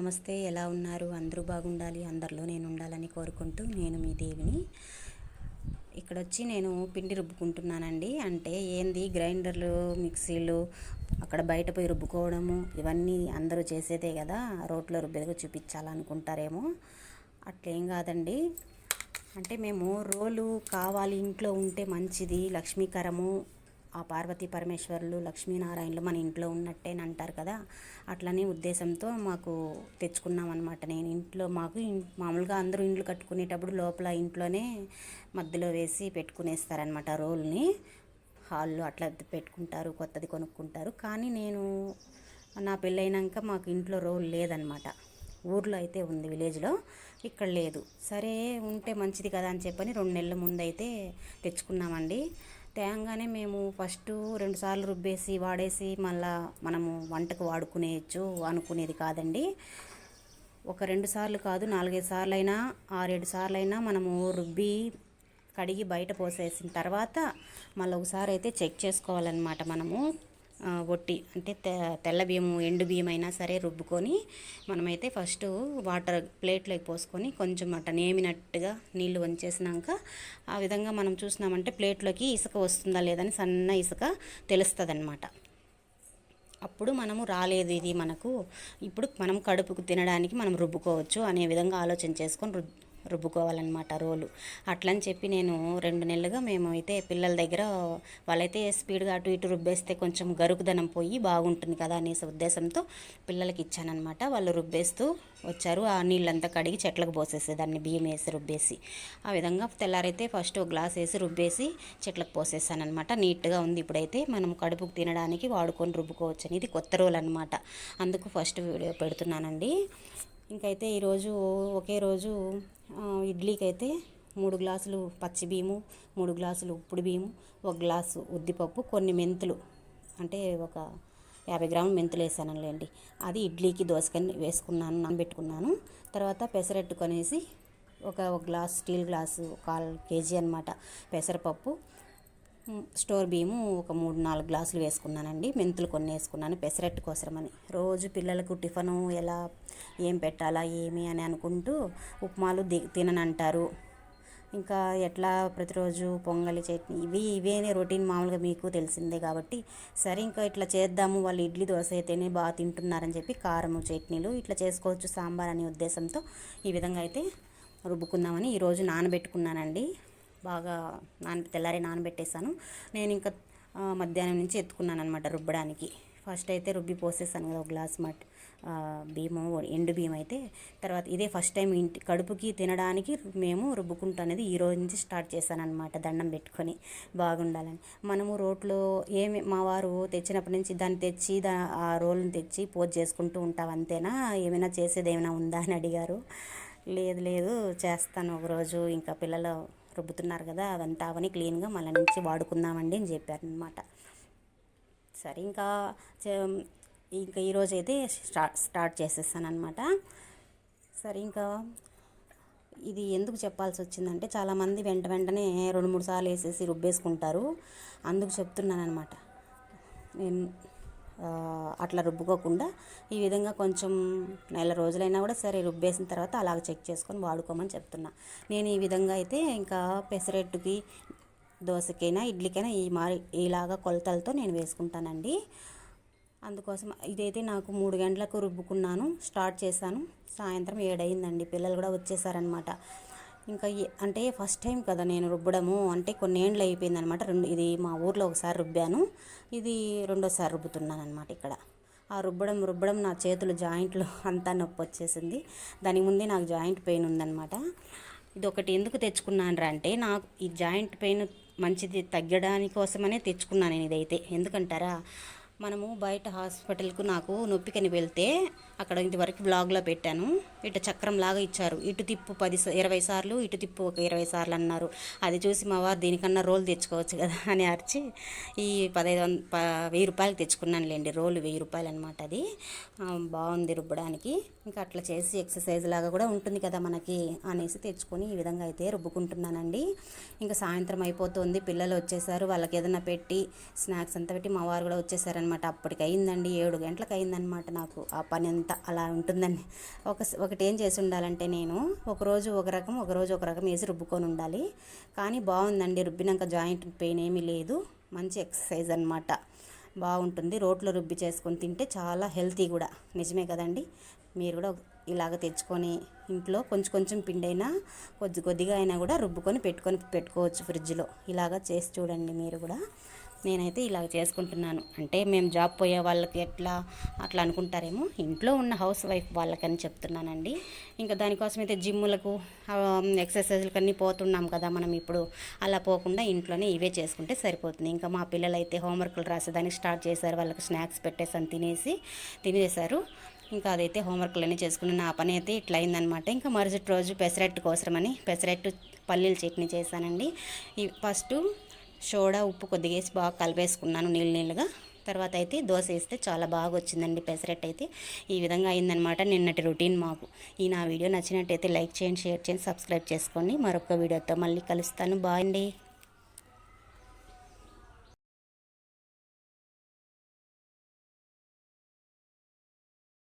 నమస్తే. ఎలా ఉన్నారు? అందరూ బాగుండాలి, అందరిలో నేను ఉండాలని కోరుకుంటూ నేను మీ దేవిని. ఇక్కడొచ్చి నేను పిండి రుబ్బుకుంటున్నానండి. అంటే ఏంది గ్రైండర్లు, మిక్సీలు అక్కడ బయట పోయి రుబ్బుకోవడము ఇవన్నీ అందరూ చేసేదే కదా, రోట్లో రుబ్బేదిగా చూపించాలనుకుంటారేమో. అట్లేం కాదండి. అంటే మేము రోలు కావాలి, ఇంట్లో ఉంటే మంచిది, లక్ష్మీకరము, ఆ పార్వతీ పరమేశ్వరులు, లక్ష్మీనారాయణలు మన ఇంట్లో ఉన్నట్టేని అంటారు కదా, అట్లనే ఉద్దేశంతో మాకు తెచ్చుకున్నాం అనమాట. నేను ఇంట్లో మాకు మామూలుగా అందరూ ఇండ్లు కట్టుకునేటప్పుడు లోపల ఇంట్లోనే మధ్యలో వేసి పెట్టుకునేస్తారనమాట రోల్ని. హాల్లో అట్లా పెట్టుకుంటారు, కొత్తది కొనుక్కుంటారు. కానీ నేను నా పెళ్ళైనాక మాకు ఇంట్లో రోల్ లేదనమాట. ఊర్లో అయితే ఉంది, విలేజ్లో, ఇక్కడ లేదు. సరే ఉంటే మంచిది కదా అని చెప్పని 2 నెలల ముందు అయితే తెచ్చుకున్నామండి. తేంగానే మేము ఫస్ట్ 2 సార్లు రుబ్బేసి వాడేసి మళ్ళా మనము వంటకు వాడుకునేయచ్చు అనుకునేది కాదండి. ఒక 2 సార్లు కాదు, 4-5 సార్లు అయినా, 6-7 సార్లు అయినా మనము రుబ్బి కడిగి బయట పోసేసిన తర్వాత మళ్ళీ ఒకసారి అయితే చెక్ చేసుకోవాలన్నమాట. మనము ఒట్టి అంటే తెల్ల బియ్యము, ఎండు బియ్యం అయినా సరే రుబ్బుకొని మనమైతే ఫస్ట్ వాటర్ ప్లేట్లోకి పోసుకొని కొంచెం అట్ట నేమినట్టుగా నీళ్లు వంచేసినాక ఆ విధంగా మనం చూసినామంటే ప్లేట్లోకి ఇసుక వస్తుందా లేదని సన్న ఇసుక తెలుస్తుంది అన్నమాట. అప్పుడు మనము రాలేదు ఇది మనకు, ఇప్పుడు మనం కడుపుకు తినడానికి మనం రుబ్బుకోవచ్చు అనే విధంగా ఆలోచన చేసుకొని రుబ్బుకోవాలన్నమాట రోలు. అట్లని చెప్పి నేను 2 నెలలుగా మేము అయితే పిల్లల దగ్గర, వాళ్ళైతే స్పీడ్గా అటు ఇటు రుబ్బేస్తే కొంచెం గరుకుదనం పోయి బాగుంటుంది కదా అనేసి ఉద్దేశంతో పిల్లలకి ఇచ్చానమాట. వాళ్ళు రుబ్బేస్తూ వచ్చారు. ఆ నీళ్ళంతా కడిగి చెట్లకు పోసేసేదాన్ని, బియ్యం వేసి రుబ్బేసి. ఆ విధంగా తెల్లారైతే ఫస్ట్ ఒక గ్లాస్ వేసి రుబ్బేసి చెట్లకు పోసేసానమాట. నీట్గా ఉంది. ఇప్పుడైతే మనం కడుపుకు తినడానికి వాడుకొని రుబ్బుకోవచ్చు అని. ఇది కొత్త రోల్ అనమాట, అందుకు ఫస్ట్ వీడియో పెడుతున్నానండి. ఇంకైతే ఈరోజు ఒకే రోజు ఇడ్లీకి అయితే 3 గ్లాసులు పచ్చి బియ్యము, 3 గ్లాసులు ఉప్పుడు బియ్యము, 1 గ్లాసు ఉద్దిపప్పు, కొన్ని మెంతులు, అంటే ఒక 50 గ్రాములు మెంతులు వేసానులేండి. అది ఇడ్లీకి దోసకని వేసుకున్నాను, నానబెట్టుకున్నాను. తర్వాత పెసరట్టు కొనేసి ఒక గ్లాస్, స్టీల్ గ్లాసు 1/4 కేజీ అనమాట పెసరపప్పు, స్టోర్ బియ్యము ఒక 3-4 గ్లాసులు వేసుకున్నానండి. మెంతులు కొన్ని వేసుకున్నాను పెసరట్టు కోసమని. రోజు పిల్లలకు టిఫను ఎలా ఏం పెట్టాలా ఏమి అని అనుకుంటూ ఉప్మాలు తిననంటారు. ఇంకా ఎట్లా ప్రతిరోజు పొంగలి, చట్నీ ఇవేనే రొటీన్ మామూలుగా మీకు తెలిసిందే కాబట్టి, సరే ఇంకా ఇట్లా చేద్దాము, వాళ్ళు ఇడ్లీ దోశ అయితేనే బాగా తింటున్నారని చెప్పి కారము చట్నీలు ఇట్లా చేసుకోవచ్చు సాంబార్ అనే ఉద్దేశంతో ఈ విధంగా అయితే రుబ్బుకుందామని ఈరోజు నానబెట్టుకున్నానండి. బాగా తెల్లారి నానబెట్టేశాను. నేను ఇంకా మధ్యాహ్నం నుంచి ఎత్తుకున్నాను అనమాట రుబ్బడానికి. ఫస్ట్ అయితే రుబ్బి పోసేసాను కదా 1 గ్లాస్ బియ్యము, ఎండు బియ్యం అయితే. తర్వాత ఇదే ఫస్ట్ టైం కడుపుకి తినడానికి మేము రుబ్బుకుంటున్నది ఈ రోజు నుంచి స్టార్ట్ చేశాను అనమాట, దండం పెట్టుకొని బాగుండాలని. మనము రోట్లో మా వారు తెచ్చినప్పటి నుంచి దాన్ని తెచ్చి ఆ రోల్ని తెచ్చి పోజ్ చేసుకుంటూ ఉంటాం అంతేనా, ఏమైనా చేసేది ఏమైనా ఉందా అని అడిగారు. లేదు చేస్తాను ఒకరోజు, ఇంకా పిల్లలు రుబ్బుతున్నారు కదా అదంతా అవని క్లీన్గా మళ్ళీ నుంచి వాడుకుందామండి అని చెప్పారనమాట. సరే ఇంకా ఈరోజు అయితే స్టార్ట్ చేసేస్తాను అనమాట. సరే ఇంకా ఇది ఎందుకు చెప్పాల్సి వచ్చిందంటే, చాలామంది వెంటనే 2-3 సార్లు వేసేసి రుబ్బేసుకుంటారు. అందుకు చెప్తున్నాను అనమాట. నేను అట్లా రుబ్బుకోకుండా ఈ విధంగా కొంచెం నెల రోజులైనా కూడా సరే రుబ్బేసిన తర్వాత అలాగ చెక్ చేసుకొని వాడుకోమని చెప్తున్నా. నేను ఈ విధంగా అయితే ఇంకా పెసరట్టుకి, దోశకైనా, ఇడ్లీకైనా ఇలాగా కొలతలతో నేను వేసుకుంటానండి. అందుకోసం ఇదైతే నాకు 3 గంటలకు రుబ్బుకున్నాను, స్టార్ట్ చేశాను. సాయంత్రం 7 అయిందండి. పిల్లలు కూడా వచ్చేసారనమాట. ఇంకా అంటే ఫస్ట్ టైం కదా నేను రుబ్బడము, అంటే కొన్ని ఏండ్లు అయిపోయిందనమాట. ఇది మా ఊర్లో ఒకసారి రుబ్బాను, ఇది 2వ సారి రుబ్బుతున్నాను అనమాట. ఇక్కడ ఆ రుబ్బడం నా చేతులు జాయింట్లు అంతా నొప్పి వచ్చేసింది. దానికి ముందే నాకు జాయింట్ పెయిన్ ఉందన్నమాట. ఇది ఒకటి ఎందుకు తెచ్చుకున్నాను అంటే, నాకు ఈ జాయింట్ పెయిన్ మంచిది తగ్గడానికి కోసమనే తెచ్చుకున్నాను నేను ఇదైతే. ఎందుకంటారా, మనము బయట హాస్పిటల్కు నాకు నొప్పికని వెళ్తే అక్కడ ఇంతవరకు బ్లాగ్లో పెట్టాను, ఇటు చక్రం లాగా ఇచ్చారు, ఇటు తిప్పు 20 సార్లు, ఇటు తిప్పు ఒక 20 సార్లు అన్నారు. అది చూసి మా వారు దీనికన్నా రోల్ తెచ్చుకోవచ్చు కదా అని అరిచి ఈ 1000 రూపాయలు తెచ్చుకున్నానులేండి. రోలు 1000 రూపాయలు అనమాట. అది బాగుంది రుబ్బడానికి. ఇంకా అట్లా చేసి ఎక్సర్సైజ్ లాగా కూడా ఉంటుంది కదా మనకి అనేసి తెచ్చుకొని ఈ విధంగా అయితే రుబ్బుకుంటున్నానండి. ఇంకా సాయంత్రం అయిపోతుంది, పిల్లలు వచ్చేసారు, వాళ్ళకి ఏదైనా పెట్టి స్నాక్స్ అంతా పెట్టి మా వారు కూడా వచ్చేసారనమాట. అప్పటికి అయిందండి, 7 గంటలకు అయిందనమాట నాకు ఆ పని అంతా. అంతా అలా ఉంటుందండి. ఒకటి ఏం చేసి ఉండాలంటే నేను ఒకరోజు ఒక రకం వేసి రుబ్బుకొని ఉండాలి. కానీ బాగుందండి, రుబ్బినాక జాయింట్ పెయిన్ ఏమీ లేదు. మంచి ఎక్సర్సైజ్ అనమాట, బాగుంటుంది. రోట్లో రుబ్బి చేసుకొని తింటే చాలా హెల్తీ కూడా. నిజమే కదండి. మీరు కూడా ఇలాగ తెచ్చుకొని ఇంట్లో కొంచెం పిండి అయినా కొద్దిగా అయినా కూడా రుబ్బుకొని పెట్టుకోవచ్చు ఫ్రిడ్జ్లో. ఇలాగ చేసి చూడండి మీరు కూడా. నేనైతే ఇలాగ చేసుకుంటున్నాను. అంటే మేము జాబ్ పోయే వాళ్ళకి అట్లా అనుకుంటారేమో, ఇంట్లో ఉన్న హౌస్ వైఫ్ వాళ్ళకని చెప్తున్నానండి. ఇంకా దానికోసం అయితే జిమ్ములకు ఎక్సర్సైజులకు అన్నీ పోతున్నాం కదా మనం ఇప్పుడు. అలా పోకుండా ఇంట్లోనే ఇవే చేసుకుంటే సరిపోతుంది. ఇంకా మా పిల్లలైతే హోంవర్క్లు రాసేదానికి స్టార్ట్ చేశారు. వాళ్ళకి స్నాక్స్ పెట్టేసాను, తినేశారు. ఇంకా అదైతే హోంవర్క్లన్నీ చేసుకుని నా పని అయితే ఇట్లా అయిందనమాట. ఇంకా మరుసటి రోజు పెసరట్టు కోసమని పల్లీల చట్నీ చేశానండి. ఫస్ట్ సోడా ఉప్పు కొద్దిగా వేసి బాగా కలిపేసుకున్నాను నీళ్ళుగా. తర్వాత అయితే దోశ వేస్తే చాలా బాగా వచ్చిందండి పెసరట్టు అయితే. ఈ విధంగా అయిందనమాట నిన్నటి రొటీన్ మాకు. నా వీడియో నచ్చినట్టయితే లైక్ చేయండి, షేర్ చేయండి, సబ్స్క్రైబ్ చేసుకోండి. మరొక వీడియోతో మళ్ళీ కలుస్తాను. బాయ్ అండి.